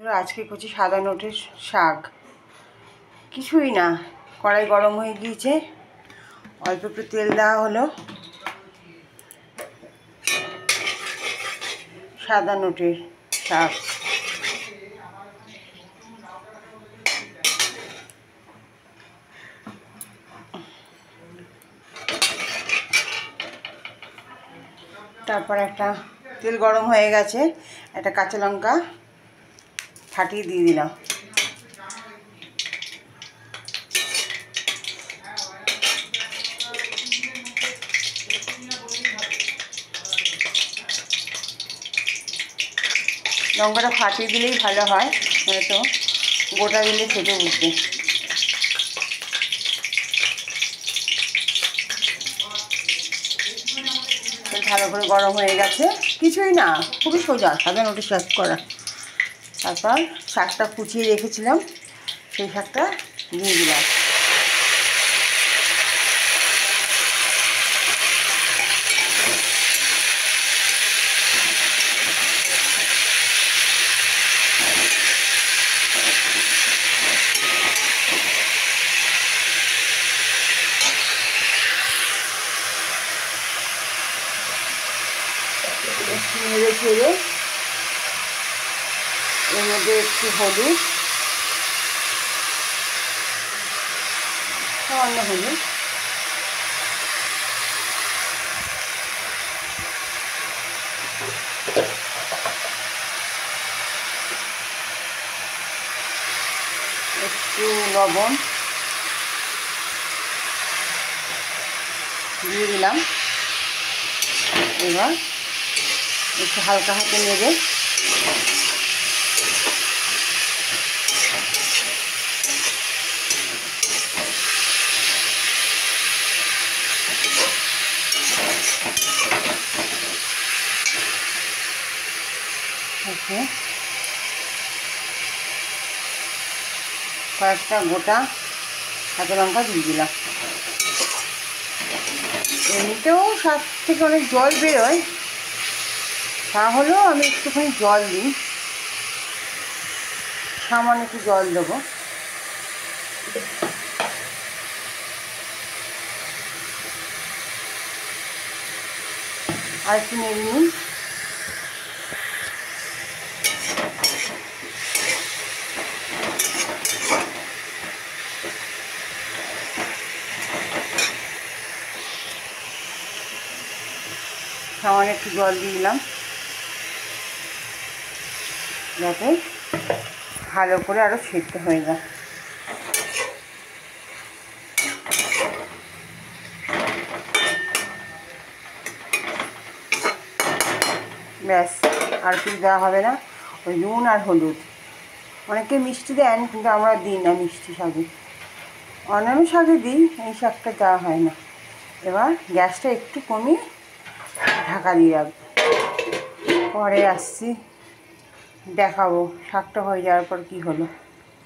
আজকে করছি সাদা নোটের শাক। কিছুই না, কড়াই গরম হয়ে গিয়েছে, অল্প একটু তেল দেওয়া হলো, সাদা নোটের শাক। তারপর একটা তেল গরম হয়ে গেছে, একটা কাঁচা লঙ্কা ফাটিয়ে দিয়ে দিলাম। লঙ্কাটা ফাটিয়ে দিলেই ভালো হয়, হয়তো গোটা দিলে ফেটে উঠবে। ভালো করে গরম হয়ে গেছে, কিছুই না, খুবই সোজা সাদা নোটের শাক করা। তারপর শাকটা কুচিয়ে রেখেছিলাম, সেই শাকটা দিয়ে দিলাম। একটু নেড়ে ছেড়ে এর মধ্যে একটু হলুদ, সামান্য হলুদ, একটু লবণ দিয়ে দিলাম। এবার একটু হালকা হাতে নেড়ে কয়েকটা গোটা কাঁচা লঙ্কা দিয়ে দিলাম। এমনিতেও শাক থেকে অনেক জল বেরোয়, তাহলেও আমি একটুখানি জল দিই, সামান্য একটু জল দেবো। আর একটু নেড়ে নিই। সামান্য একটু জল দিয়ে দিলাম, যাতে ভালো করে আরও সেদ্ধ হয়ে যায়। ব্যাস, আর কিছু দেওয়া হবে না। ওই নুন আর হলুদ, অনেকে মিষ্টি দেন, কিন্তু আমরা দিই না মিষ্টি শাকে। অন্যান্য শাকে দিই, এই শাকটা দেওয়া হয় না। এবার গ্যাসটা একটু কমিয়ে ঢাকা দিয়ে রাখবো। পরে আসছি, দেখাবো শাকটা হয়ে যাওয়ার পর কী হলো।